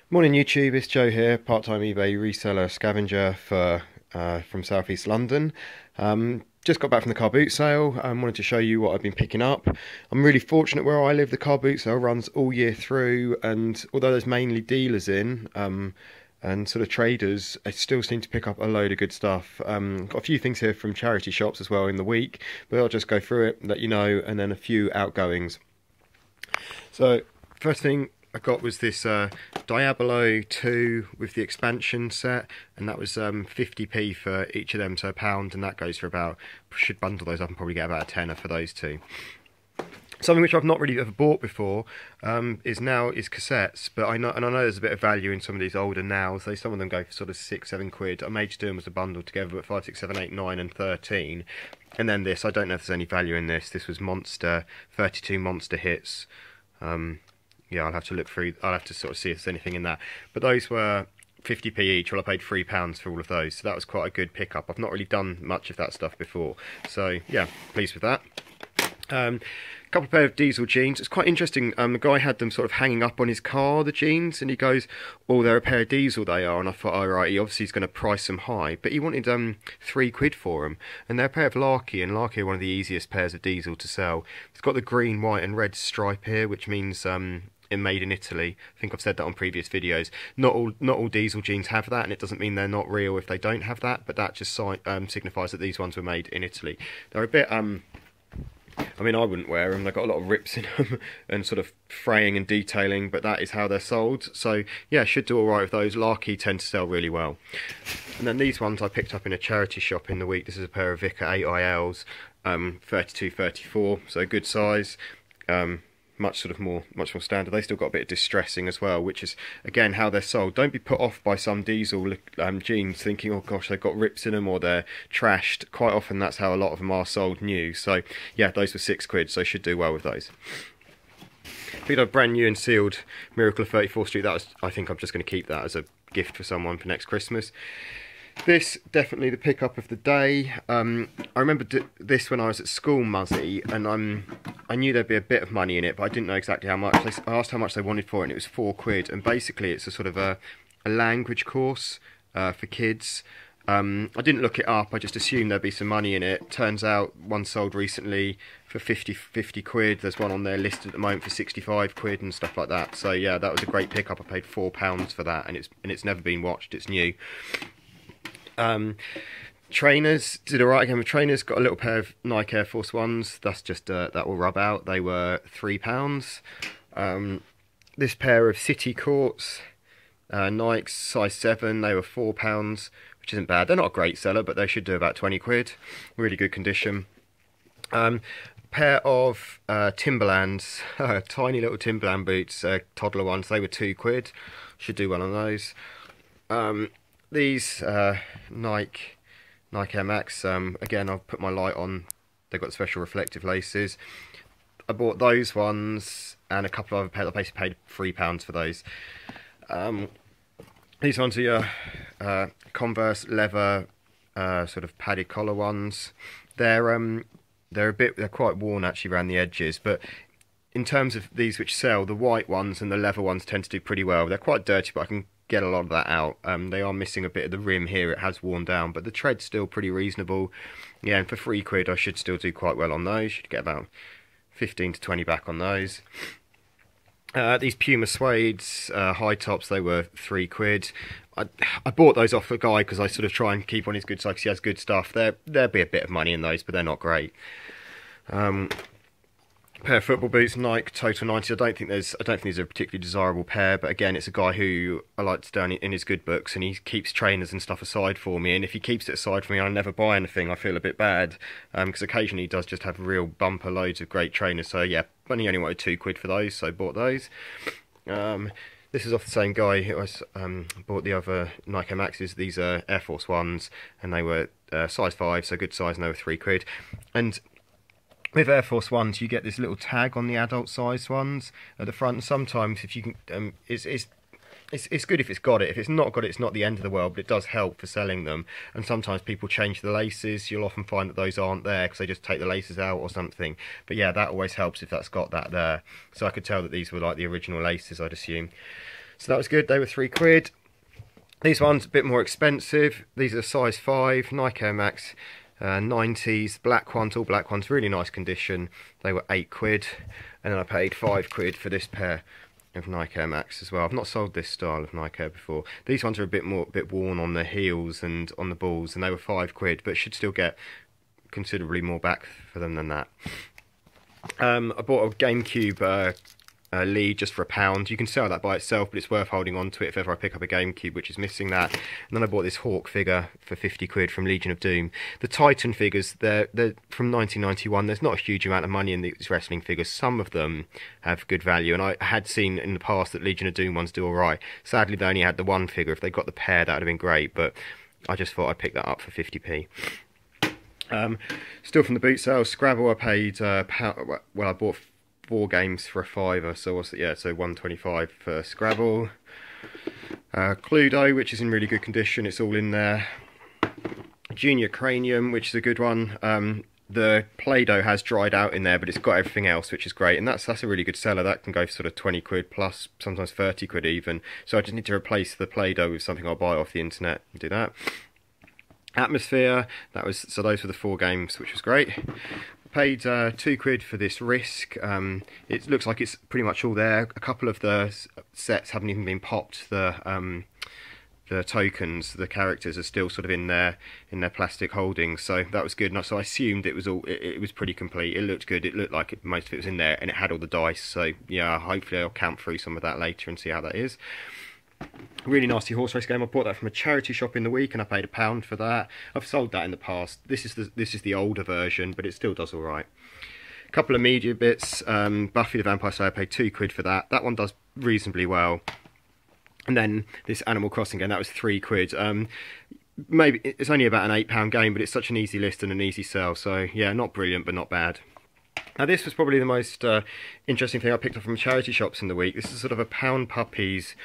Morning YouTube, it's Joe here, part-time eBay reseller scavenger from Southeast London. Just got back from the car boot sale and wanted to show you what I've been picking up. I'm really fortunate where I live, the car boot sale runs all year through, and although there's mainly dealers in and sort of traders, I still seem to pick up a load of good stuff. Got a few things here from charity shops as well in the week, but I'll just go through it, let you know, and then a few outgoings. So first thing I got was this Diabolo 2 with the expansion set, and that was 50p for each of them, so £1, and that goes for about, should bundle those up and probably get about a tenner for those two. Something which I've not really ever bought before is cassettes, but I know there's a bit of value in some of these older nows. Some of them go for sort of 6-7 quid. I made to do them as a bundle together, but 5, 6, 7, 8, 9 and 13. And then this, I don't know if there's any value in this. This was Monster, 32 Monster hits. Yeah, I'll have to look through, I'll have to sort of see if there's anything in that. But those were 50p each, well I paid £3 for all of those, so that was quite a good pickup. I've not really done much of that stuff before, so yeah, pleased with that. Couple of pair of diesel jeans. It's quite interesting, the guy had them sort of hanging up on his car, the jeans, and he goes, oh, they're a pair of diesel they are, and I thought, oh right, he obviously is going to price them high, but he wanted £3 for them, and they're a pair of Larky, and Larky are one of the easiest pairs of diesel to sell. It's got the green, white and red stripe here, which means made in Italy. I think I've said that on previous videos. Not all diesel jeans have that, and it doesn't mean they're not real if they don't have that, but that just signifies that these ones were made in Italy. They're a bit I mean, I wouldn't wear them. They've got a lot of rips in them and sort of fraying and detailing, but that is how they're sold. So yeah, should do alright with those. Larky tend to sell really well. And then these ones I picked up in a charity shop in the week. This is a pair of Vicar 8ILs, 32-34, so good size. Much more standard. They still got a bit of distressing as well, which is again how they're sold. Don't be put off by some diesel jeans thinking, oh gosh, they've got rips in them or they're trashed. Quite often that's how a lot of them are sold new. So yeah, those were £6, so should do well with those. Picked up a brand new and sealed Miracle of 34th Street. That was, I think I'm just going to keep that as a gift for someone for next Christmas. This, definitely the pickup of the day. I remember this when I was at school, Muzzy, and I knew there'd be a bit of money in it, but I didn't know exactly how much. I asked how much they wanted for it, and it was £4, and basically it's a sort of a language course for kids. I didn't look it up, I just assumed there'd be some money in it. Turns out one sold recently for 50 quid. There's one on there listed at the moment for 65 quid and stuff like that. So yeah, that was a great pickup. I paid £4 for that, and it's never been watched, it's new. Trainers did alright again with trainers. Got a little pair of Nike Air Force Ones. That's just that will rub out. They were £3. This pair of City Courts, Nikes size 7. They were £4, which isn't bad. They're not a great seller, but they should do about 20 quid. Really good condition. Pair of Timberlands, tiny little Timberland boots, toddler ones. They were £2. Should do well on those. These Nike Air Max, again I've put my light on, they've got special reflective laces. I bought those ones and a couple of other pairs. I basically paid £3 for those. These ones are your Converse leather sort of padded collar ones. They're quite worn actually around the edges, but in terms of these which sell, the white ones and the leather ones tend to do pretty well. They're quite dirty, but I can get a lot of that out. They are missing a bit of the rim here, it has worn down, but the tread's still pretty reasonable. Yeah, and for £3 I should still do quite well on those. Should get about 15 to 20 back on those. These Puma suedes, high tops, they were £3. I bought those off a guy because I sort of try and keep on his good side because he has good stuff. There'll be a bit of money in those, but they're not great. Pair of football boots, Nike Total 90. I don't think these are a particularly desirable pair, but again, it's a guy who I like to stay in his good books, and he keeps trainers and stuff aside for me. And if he keeps it aside for me, I never buy anything. I feel a bit bad because occasionally he does just have real bumper loads of great trainers. So yeah, only wanted £2 for those, so bought those. This is off the same guy who I bought the other Nike Air Maxes. These are Air Force Ones, and they were size 5, so good size, and they were £3. And with Air Force Ones, you get this little tag on the adult size ones at the front. And sometimes, if you can, it's good if it's got it. If it's not got it, it's not the end of the world, but it does help for selling them. And sometimes people change the laces. You'll often find that those aren't there because they just take the laces out or something. But yeah, that always helps if that's got that there. So I could tell that these were like the original laces, I'd assume. So that was good. They were £3. These ones a bit more expensive. These are size 5 Nike Air Max 90s, black ones, all black ones, really nice condition. They were £8, and then I paid £5 for this pair of Nike Air Max as well. I've not sold this style of Nike Air before. These ones are a bit worn on the heels and on the balls, and they were £5, but should still get considerably more back for them than that. I bought a GameCube lead just for £1. You can sell that by itself, but it's worth holding on to it if ever I pick up a GameCube which is missing that. And then I bought this Hawk figure for £50 from Legion of Doom. The Titan figures, they're from 1991. There's not a huge amount of money in these wrestling figures. Some of them have good value, and I had seen in the past that Legion of Doom ones do alright. Sadly, they only had the one figure. If they got the pair, that would have been great, but I just thought I'd pick that up for 50p. Still from the boot sale, Scrabble I paid, well, I bought 4 games for £5, so what's it? Yeah, so £1.25 for Scrabble. Cluedo, which is in really good condition, it's all in there. Junior Cranium, which is a good one. The Play-Doh has dried out in there, but it's got everything else, which is great, and that's a really good seller. That can go for sort of £20 plus, sometimes £30 even. So I just need to replace the Play-Doh with something I'll buy off the internet and do that. Atmosphere, so those were the 4 games, which was great. Paid £2 for this Risk. It looks like it's pretty much all there. A couple of the sets haven't even been popped. The tokens, the characters are still sort of in their plastic holdings, so that was good. And so I assumed it was all. It was pretty complete. It looked good. It looked like most of it was in there, and it had all the dice. So yeah, hopefully I'll count through some of that later and see how that is. Really nasty horse race game. I bought that from a charity shop in the week, and I paid £1 for that. I've sold that in the past. This is the older version, but it still does all right. A couple of media bits. Buffy the Vampire Slayer, I paid £2 for that. That one does reasonably well. And then this Animal Crossing game, that was £3. Maybe it's only about an £8 game, but it's such an easy list and an easy sell. So yeah, not brilliant, but not bad. Now this was probably the most interesting thing I picked up from charity shops in the week. This is sort of a Pound Puppies,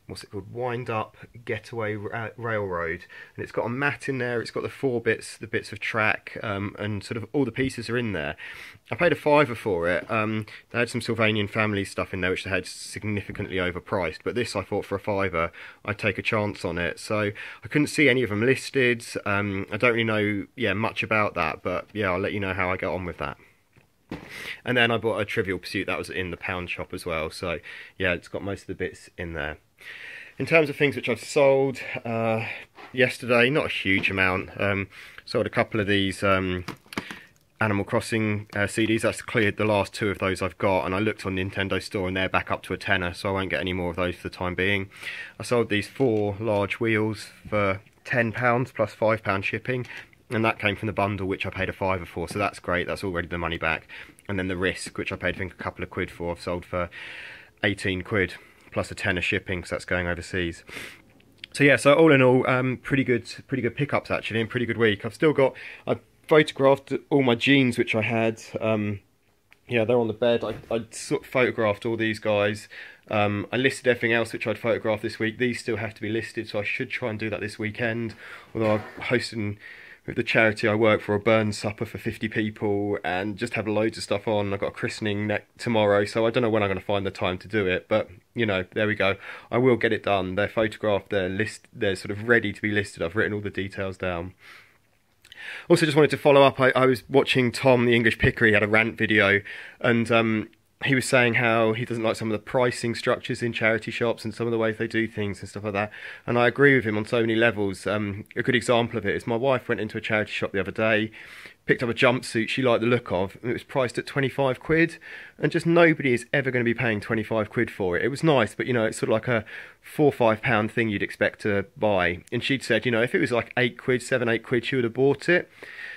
what's it called, Wind Up Getaway Railroad, and it's got a mat in there. It's got the bits of track, and sort of all the pieces are in there. I paid £5 for it. They had some Sylvanian family stuff in there which they had significantly overpriced, but this I thought for £5 I'd take a chance on it. So I couldn't see any of them listed. I don't really know much about that, but yeah, I'll let you know how I get on with that. And then I bought a Trivial Pursuit, that was in the pound shop as well, so yeah, it's got most of the bits in there. In terms of things which I've sold yesterday, not a huge amount. Sold a couple of these Animal Crossing CDs. That's cleared the last 2 of those I've got, and I looked on Nintendo Store and they're back up to a tenner, so I won't get any more of those for the time being. I sold these 4 large wheels for £10 plus £5 shipping, and that came from the bundle which I paid a £5 for, so that's great. That's already the money back. And then the Risk, which I paid I think a couple of quid for, I've sold for £18 plus a tenner shipping, because that's going overseas. So yeah, so all in all, pretty good pickups actually, and pretty good week. I photographed all my jeans which I had. Yeah, they're on the bed. I sort of photographed all these guys. I listed everything else which I'd photographed this week. These still have to be listed, so I should try and do that this weekend. Although I'm hosting with the charity I work for a burn supper for 50 people and just have loads of stuff on. I've got a christening tomorrow, so I don't know when I'm going to find the time to do it, but you know, there we go. I will get it done. They're photographed, they're sort of ready to be listed. I've written all the details down. Also just wanted to follow up, I was watching Tom the English Picker. He had a rant video, and he was saying how he doesn't like some of the pricing structures in charity shops and some of the ways they do things and stuff like that. And I agree with him on so many levels. A good example of it is my wife went into a charity shop the other day, picked up a jumpsuit she liked the look of, and it was priced at 25 quid. And just nobody is ever going to be paying 25 quid for it. It was nice, but you know, it's sort of like a £4 or £5 thing you'd expect to buy. And she'd said, you know, if it was like 8 quid, 7, 8 quid, she would have bought it.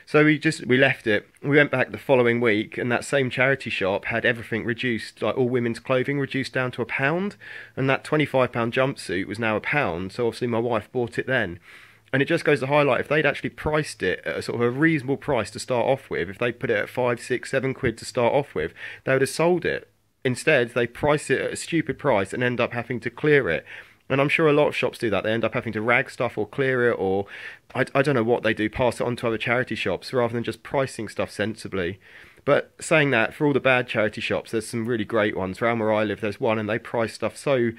So we left it. We went back the following week, and that same charity shop had everything reduced, like all women's clothing reduced down to £1, and that £25 jumpsuit was now £1. So obviously my wife bought it then. And it just goes to highlight, if they'd actually priced it at a sort of a reasonable price to start off with, if they put it at 5, 6, 7 quid to start off with, they would have sold it. Instead, they price it at a stupid price and end up having to clear it. And I'm sure a lot of shops do that. They end up having to rag stuff or clear it, or I don't know what they do, pass it on to other charity shops rather than just pricing stuff sensibly. But saying that, for all the bad charity shops, there's some really great ones. Around where I live, there's one, and they price stuff so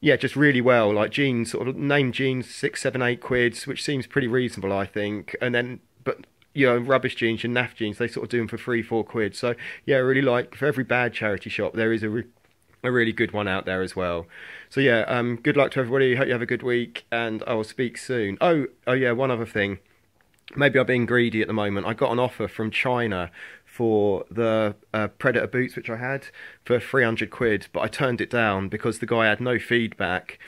yeah, just really well. Like jeans, sort of name jeans, 6, 7, 8 quid, which seems pretty reasonable, I think. And then, but you know, rubbish jeans and naff jeans, they sort of do them for 3, 4 quid. So yeah, I really like for every bad charity shop, there is a really good one out there as well. So yeah, good luck to everybody. Hope you have a good week, and I will speak soon. Oh yeah, one other thing. Maybe I'm being greedy at the moment. I got an offer from China for the Predator boots which I had for 300 quid, but I turned it down because the guy had no feedback,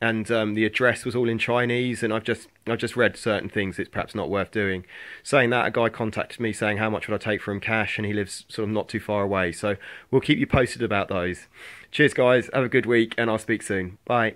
and the address was all in Chinese, and I've just read certain things it's perhaps not worth doing. Saying that, a guy contacted me saying how much would I take for him cash, and he lives sort of not too far away. So we'll keep you posted about those. Cheers guys, have a good week, and I'll speak soon. Bye.